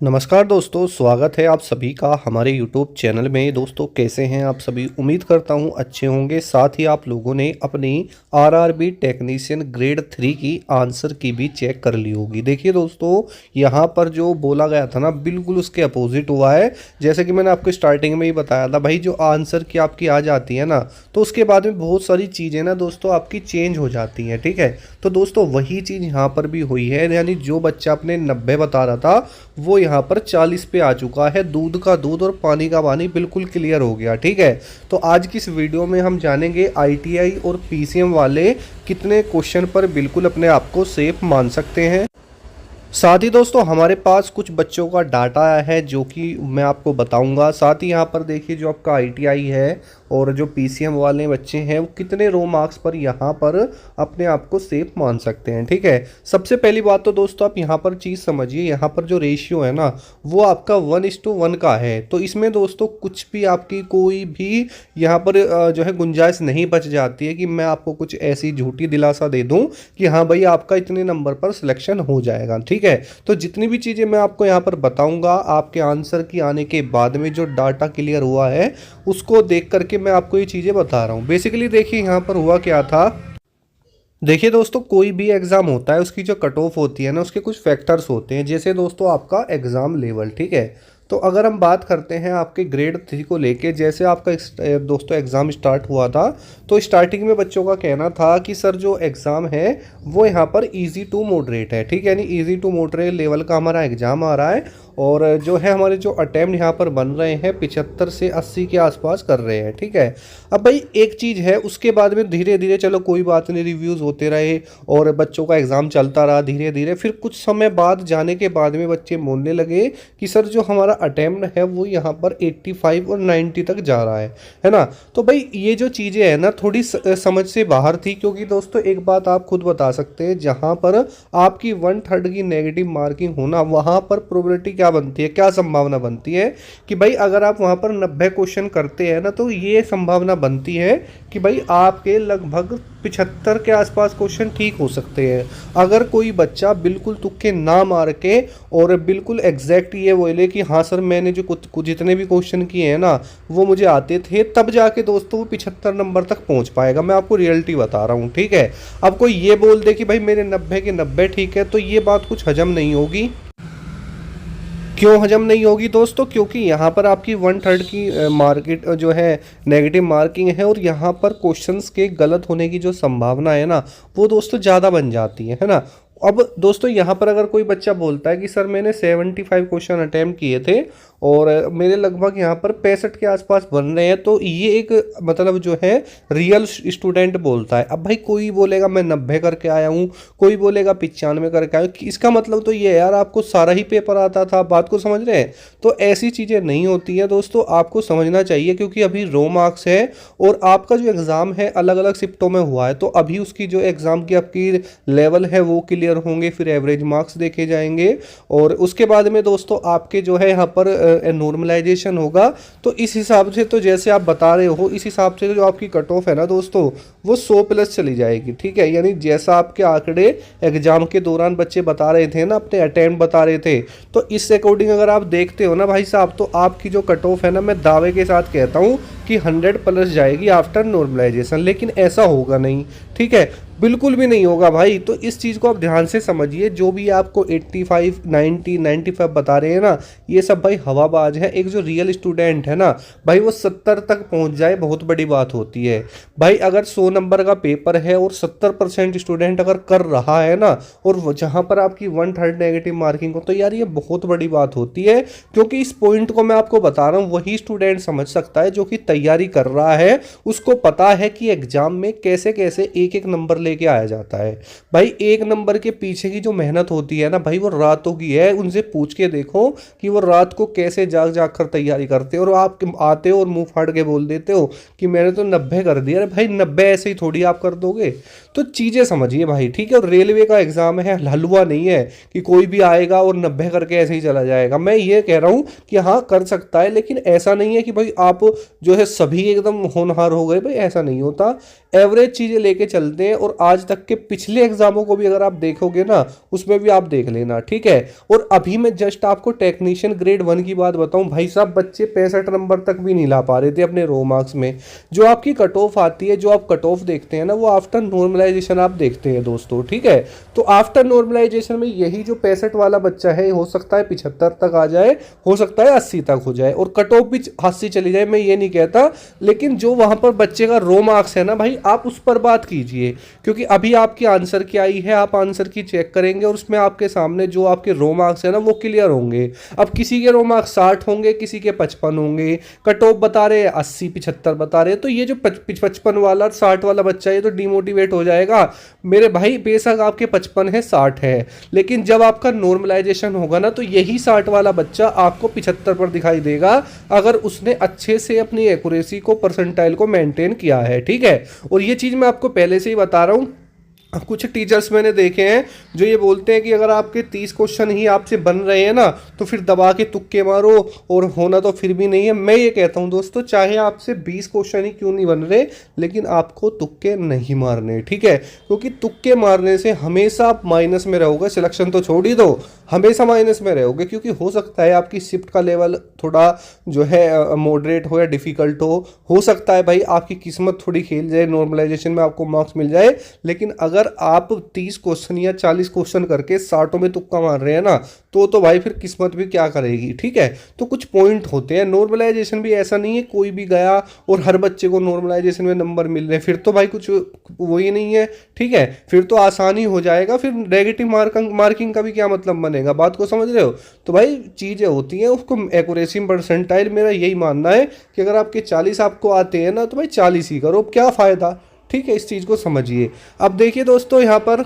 नमस्कार दोस्तों, स्वागत है आप सभी का हमारे YouTube चैनल में। दोस्तों कैसे हैं आप सभी? उम्मीद करता हूं अच्छे होंगे। साथ ही आप लोगों ने अपनी आरआरबी टेक्नीशियन ग्रेड 3 की आंसर की भी चेक कर ली होगी। देखिए दोस्तों, यहां पर जो बोला गया था ना, बिल्कुल उसके अपोजिट हुआ है। जैसे कि मैंने आपको स्टार्टिंग में ही बताया था भाई, जो आंसर की आपकी आ जाती है ना, तो उसके बाद में बहुत सारी चीज़ें ना दोस्तों आपकी चेंज हो जाती हैं। ठीक है, तो दोस्तों वही चीज़ यहाँ पर भी हुई है। यानी जो बच्चा अपने 90 बता रहा था वो यहाँ पर 40 पे आ चुका है। दूध का दूध और पानी का पानी बिल्कुल क्लियर हो गया। ठीक है, तो आज की इस वीडियो में हम जानेंगे आईटीआई और पीसीएम वाले कितने क्वेश्चन पर बिल्कुल अपने आप को सेफ मान सकते हैं। साथ ही दोस्तों हमारे पास कुछ बच्चों का डाटा आया है जो कि मैं आपको बताऊंगा। साथ ही यहाँ पर देखिए, जो आपका आईटीआई है और जो पीसीएम वाले बच्चे हैं वो कितने रो मार्क्स पर यहाँ पर अपने आप को सेफ मान सकते हैं। ठीक है, सबसे पहली बात तो दोस्तों आप यहाँ पर चीज़ समझिए, यहाँ पर जो रेशियो है ना वो आपका 1:1 का है। तो इसमें दोस्तों कुछ भी आपकी कोई भी यहाँ पर जो है गुंजाइश नहीं बच जाती है कि मैं आपको कुछ ऐसी झूठी दिलासा दे दूँ कि हाँ भाई आपका इतने नंबर पर सिलेक्शन हो जाएगा। ठीक है, तो जितनी भी चीज़ें मैं आपको यहाँ पर बताऊंगा आपके आंसर की आने के बाद में जो डाटा क्लियर हुआ है उसको देख करके मैं आपको ये चीज़ें बता रहा हूँ। बेसिकली देखिए यहाँ पर हुआ क्या था। देखिए दोस्तों, कोई भी एग्ज़ाम होता है उसकी जो कट ऑफ होती है ना, उसके कुछ फैक्टर्स होते हैं। जैसे दोस्तों आपका एग्ज़ाम लेवल, ठीक है, तो अगर हम बात करते हैं आपके ग्रेड 3 को लेके, जैसे आपका दोस्तों एग्ज़ाम स्टार्ट हुआ था तो स्टार्टिंग में बच्चों का कहना था कि सर जो एग्ज़ाम है वो यहाँ पर इजी टू मॉडरेट है। ठीक है, यानी इजी टू मॉडरेट लेवल का हमारा एग्ज़ाम आ रहा है और जो है हमारे जो अटैम्प्ट यहाँ पर बन रहे हैं 75 से 80 के आसपास कर रहे हैं। ठीक है, अब भाई एक चीज़ है, उसके बाद में धीरे धीरे चलो कोई बात नहीं, रिव्यूज़ होते रहे और बच्चों का एग्ज़ाम चलता रहा धीरे धीरे। फिर कुछ समय बाद जाने के बाद में बच्चे बोलने लगे कि सर जो हमारा अटैम्प्ट है वो यहाँ पर 85 और 90 तक जा रहा है ना। तो भाई ये जो चीज़ें हैं ना थोड़ी समझ से बाहर थी, क्योंकि दोस्तों एक बात आप खुद बता सकते हैं, जहाँ पर आपकी 1/3 की नेगेटिव मार्किंग होना, वहाँ पर प्रोबेबिलिटी क्या बनती है, क्या संभावना बनती है कि भाई अगर आप वहाँ पर 90 क्वेश्चन करते हैं ना तो ये संभावना बनती है कि भाई आपके लगभग 75 के आसपास क्वेश्चन ठीक हो सकते हैं। अगर कोई बच्चा बिल्कुल तुक्के ना मार के और बिल्कुल एग्जैक्ट ये बोले कि हाँ सर मैंने जो कुछ जितने भी क्वेश्चन किए हैं ना वो मुझे आते थे, तब जाके दोस्तों वो 75 नंबर तक पहुंच पाएगा। मैं आपको रियलिटी बता रहा हूँ। ठीक है, अब कोई ये बोल दे कि भाई मेरे 90 के 90 ठीक है, तो ये बात कुछ हजम नहीं होगी। क्यों हजम नहीं होगी दोस्तों? क्योंकि यहाँ पर आपकी 1/3 की मार्केट जो है नेगेटिव मार्किंग है और यहाँ पर क्वेश्चंस के गलत होने की जो संभावना है ना वो दोस्तों ज़्यादा बन जाती है ना। अब दोस्तों यहाँ पर अगर कोई बच्चा बोलता है कि सर मैंने 75 क्वेश्चन अटैम्प्ट किए थे और मेरे लगभग यहाँ पर 65 के आसपास बन रहे हैं, तो ये एक मतलब जो है रियल स्टूडेंट बोलता है। अब भाई कोई बोलेगा मैं 90 करके आया हूँ, कोई बोलेगा 95 करके आया हूँ, इसका मतलब तो ये है यार आपको सारा ही पेपर आता था। बात को समझ रहे हैं? तो ऐसी चीज़ें नहीं होती हैं दोस्तों, आपको समझना चाहिए, क्योंकि अभी रो मार्क्स है और आपका जो एग्ज़ाम है अलग अलग शिफ्टों में हुआ है, तो अभी उसकी जो एग्ज़ाम की आपकी लेवल है वो क्लियर होंगे, फिर एवरेज मार्क्स देखे जाएंगे और उसके बाद में दोस्तों आपके जो है यहाँ पर नॉर्मलाइजेशन होगा। तो इस हिसाब से तो जैसे आप बता रहे हो इस हिसाब से जो आपकी कट ऑफ है ना दोस्तों वो 100+ चली जाएगी। ठीक है, यानी जैसा आपके आंकड़े एग्जाम के दौरान बच्चे बता रहे थे ना, अपने अटेम्प्ट बता रहे थे, तो इस अकॉर्डिंग अगर आप देखते हो ना भाई साहब, तो आपकी जो कट ऑफ है ना, मैं दावे के साथ कहता हूँ कि 100+ जाएगी आफ्टर नॉर्मलाइजेशन। लेकिन ऐसा होगा नहीं। ठीक है, बिल्कुल भी नहीं होगा भाई। तो इस चीज़ को आप ध्यान से समझिए, जो भी आपको 85, 90, 95 बता रहे हैं ना, ये सब भाई हवाबाज है। एक जो रियल स्टूडेंट है ना भाई वो 70 तक पहुंच जाए बहुत बड़ी बात होती है भाई। अगर 100 नंबर का पेपर है और 70% स्टूडेंट अगर कर रहा है ना, और जहां पर आपकी 1/3 नेगेटिव मार्किंग हो, तो यार ये बहुत बड़ी बात होती है। क्योंकि इस पॉइंट को मैं आपको बता रहा हूँ वही स्टूडेंट समझ सकता है जो कि तैयारी कर रहा है, उसको पता है कि एग्जाम में कैसे कैसे एक एक नंबर लेके आया जाता है। भाई एक नंबर के पीछे की जो मेहनत होती है ना भाई वो रातों की है। उनसे पूछ के देखो कि वो रात को कैसे जाग जाग कर तैयारी करते हो, और आप आते हो और मुंह फाड़ के बोल देते हो कि मैंने तो 90 कर दिया। अरे भाई 90 ऐसे ही थोड़ी आप कर दोगे। तो चीज़ें समझिए भाई। ठीक है, और रेलवे का एग्जाम है, हलवा नहीं है कि कोई भी आएगा और 90 करके ऐसे ही चला जाएगा। मैं ये कह रहा हूँ कि हाँ कर सकता है, लेकिन ऐसा नहीं है कि भाई आप जो है सभी एकदम होनहार हो गए। भाई ऐसा नहीं होता। एवरेज चीज़ें लेके चलते हैं और आज तक के पिछले एग्जामों को भी अगर आप देखोगे ना, उसमें भी आप देख लेना, ठीक है। और अभी मैं जस्ट आपको टेक्नीशियन ग्रेड 1 की बात बताऊं, भाई साहब बच्चे 65 नंबर तक भी नहीं ला पा रहे थे अपने रो मार्क्स में। जो आपकी कट ऑफ आती है, जो आप कट ऑफ देखते हैं ना, वो आफ्टर नॉर्मलाइजेशन आप देखते हैं दोस्तों, ठीक है। तो आफ्टर नॉर्मलाइजेशन में यही जो 65 वाला बच्चा है, हो सकता है 75 तक आ जाए, हो सकता है 80 तक हो जाए, और कट ऑफ भी 80 चली जाए, मैं ये नहीं कहता। लेकिन जो वहां पर बच्चे का रो मार्क्स है ना भाई, आप उस पर बात कीजिए, क्योंकि अभी आपकी आंसर की आई है, आप आंसर की चेक करेंगे और उसमें आपके सामने जो आपके रो मार्क्स है ना, वो क्लियर होंगे। अब किसी के रो मार्क्स 60 होंगे, किसी के 55 होंगे, कट ऑफ बता रहे 80 75 बता रहे, तो ये जो 55 वाला 60 वाला बच्चा है, ये तो डिमोटिवेट हो जाएगा मेरे भाई। बेशक आपके 55 है 60 है, लेकिन जब आपका नॉर्मलाइजेशन होगा ना, तो यही 60 वाला बच्चा आपको 75 पर दिखाई देगा, अगर उसने अच्छे से अपनी एक्यूरेसी को, परसेंटाइल को मेंटेन किया है, ठीक है। और ये चीज़ मैं आपको पहले से ही बता रहा हूँ। कुछ टीचर्स मैंने देखे हैं जो ये बोलते हैं कि अगर आपके 30 क्वेश्चन ही आपसे बन रहे हैं ना, तो फिर दबा के तुक्के मारो, और होना तो फिर भी नहीं है। मैं ये कहता हूँ दोस्तों, चाहे आपसे 20 क्वेश्चन ही क्यों नहीं बन रहे, लेकिन आपको तुक्के नहीं मारने, ठीक है। क्योंकि तुक्के मारने से हमेशा आप माइनस में रहोगे, सिलेक्शन तो छोड़ ही दो, हमेशा माइनस में रहोगे। क्योंकि हो सकता है आपकी शिफ्ट का लेवल थोड़ा जो है मॉडरेट हो या डिफिकल्ट हो सकता है भाई आपकी किस्मत थोड़ी खेल जाए, नॉर्मलाइजेशन में आपको मार्क्स मिल जाए। लेकिन अगर आप 30 क्वेश्चन या 40 क्वेश्चन करके 60 में तुक्का मार रहे हैं ना, तो भाई फिर किस्मत भी क्या करेगी, ठीक है। तो कुछ पॉइंट होते हैं, नॉर्मलाइजेशन भी ऐसा नहीं है कोई भी गया और हर बच्चे को नॉर्मलाइजेशन में नंबर मिल रहे हैं, फिर तो भाई कुछ वही नहीं है, ठीक है। फिर तो आसानी हो जाएगा, फिर नेगेटिव मार्किंग का भी क्या मतलब बनेगा, बात को समझ रहे हो। तो भाई चीज़ें होती हैं, उसको एक्यूरेसी परसेंटाइल, मेरा यही मानना है कि अगर आपके 40 आपको आते हैं ना, तो भाई 40 ही करो, क्या फ़ायदा, ठीक है। इस चीज़ को समझिए। अब देखिए दोस्तों, यहाँ पर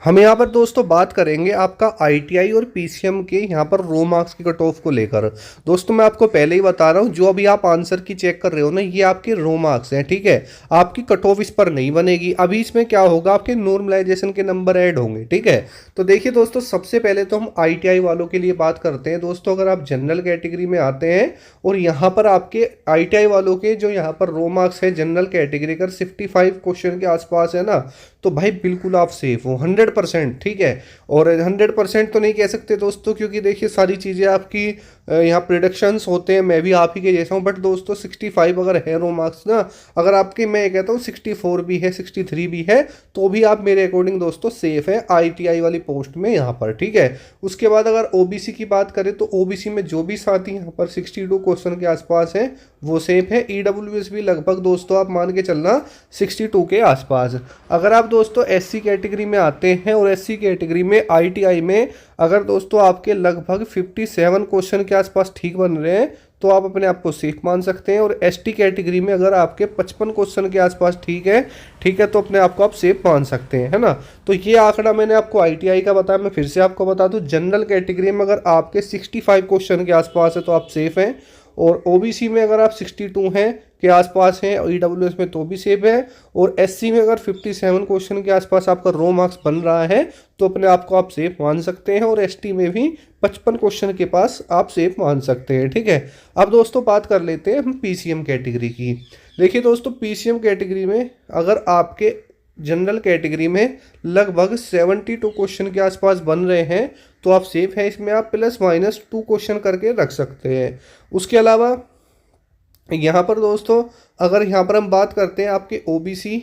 हम यहाँ पर दोस्तों बात करेंगे आपका आईटीआई और पीसीएम के यहाँ पर रो मार्क्स की कट ऑफ को लेकर। दोस्तों मैं आपको पहले ही बता रहा हूँ, जो अभी आप आंसर की चेक कर रहे हो ना, ये आपके रो मार्क्स हैं, ठीक है। आपकी कट ऑफ इस पर नहीं बनेगी। अभी इसमें क्या होगा, आपके नॉर्मलाइजेशन के नंबर ऐड होंगे, ठीक है। तो देखिए दोस्तों, सबसे पहले तो हम आईटीआई वालों के लिए बात करते हैं। दोस्तों अगर आप जनरल कैटेगरी में आते हैं और यहाँ पर आपके आईटीआई वालों के जो यहाँ पर रो मार्क्स है जनरल कैटेगरी का 65 क्वेश्चन के आसपास है ना, तो भाई बिल्कुल आप सेफ हो 100%, ठीक है। और 100% तो नहीं कह सकते दोस्तों, क्योंकि देखिए सारी चीज़ें आपकी यहाँ प्रिडिक्शंस होते हैं, मैं भी आप ही के जैसा हूँ। बट दोस्तों 65 अगर है रो मार्क्स ना, अगर आपके, मैं ये कहता हूँ 64 भी है, 63 भी है, तो भी आप मेरे अकॉर्डिंग दोस्तों सेफ है आईटीआई वाली पोस्ट में यहाँ पर, ठीक है। उसके बाद अगर ओबीसी की बात करें, तो ओबीसी में जो भी साथी यहाँ पर 62 क्वेश्चन के आसपास है, वो सेफ है। ईडब्ल्यूएस भी लगभग दोस्तों आप मान के चलना 62 के आसपास। अगर आप दोस्तों एससी कैटेगरी में आते हैं, और एससी कैटेगरी में आईटीआई में अगर दोस्तों आपके लगभग 57 क्वेश्चन के आसपास ठीक बन रहे हैं, तो आप अपने आप को सेफ मान सकते हैं। और एसटी कैटेगरी में अगर आपके 55 क्वेश्चन के आसपास ठीक है, तो अपने आप को आप सेफ मान सकते हैं, है ना। तो ये आंकड़ा मैंने आपको आईटीआई का बताया, मैं फिर से आपको बता दूं, जनरल कैटेगरी में अगर आपके 65 क्वेश्चन के आसपास है, तो आप सेफ हैं। और ओबीसी में अगर आप 62 हैं के आसपास हैं, और ईडब्ल्यूएस में तो भी सेफ है। और एससी में अगर 57 क्वेश्चन के आसपास आपका रो मार्क्स बन रहा है, तो अपने आप को आप सेफ मान सकते हैं। और एसटी में भी 55 क्वेश्चन के पास आप सेफ मान सकते हैं, ठीक है। अब दोस्तों बात कर लेते हैं हम पीसीएम कैटेगरी की। देखिए दोस्तों, पीसीएम कैटेगरी में अगर आपके जनरल कैटेगरी में लगभग 72 क्वेश्चन के आसपास बन रहे हैं, तो आप सेफ हैं। इसमें आप ±2 क्वेश्चन करके रख सकते हैं। उसके अलावा यहाँ पर दोस्तों, अगर यहाँ पर हम बात करते हैं आपके ओबीसी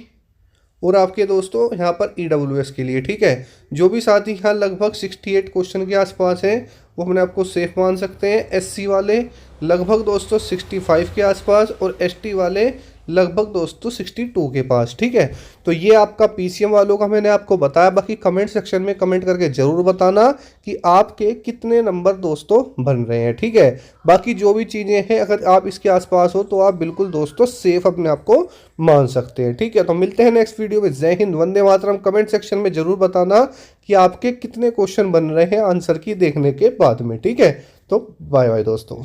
और आपके दोस्तों यहाँ पर ईडब्ल्यूएस के लिए, ठीक है, जो भी साथी यहाँ लगभग 68 क्वेश्चन के आसपास हैं, वो अपने आपको सेफ मान सकते हैं। एससी वाले लगभग दोस्तों 65 के आसपास, और एसटी वाले लगभग दोस्तों 62 के पास, ठीक है। तो ये आपका पीसीएम वालों का मैंने आपको बताया। बाकी कमेंट सेक्शन में कमेंट करके ज़रूर बताना कि आपके कितने नंबर दोस्तों बन रहे हैं, ठीक है। बाकी जो भी चीज़ें हैं, अगर आप इसके आसपास हो, तो आप बिल्कुल दोस्तों सेफ अपने आप को मान सकते हैं, ठीक है। तो मिलते हैं नेक्स्ट वीडियो में। जय हिंद, वंदे मातरम। कमेंट सेक्शन में ज़रूर बताना कि आपके कितने क्वेश्चन बन रहे हैं आंसर की देखने के बाद में, ठीक है। तो बाय बाय दोस्तों।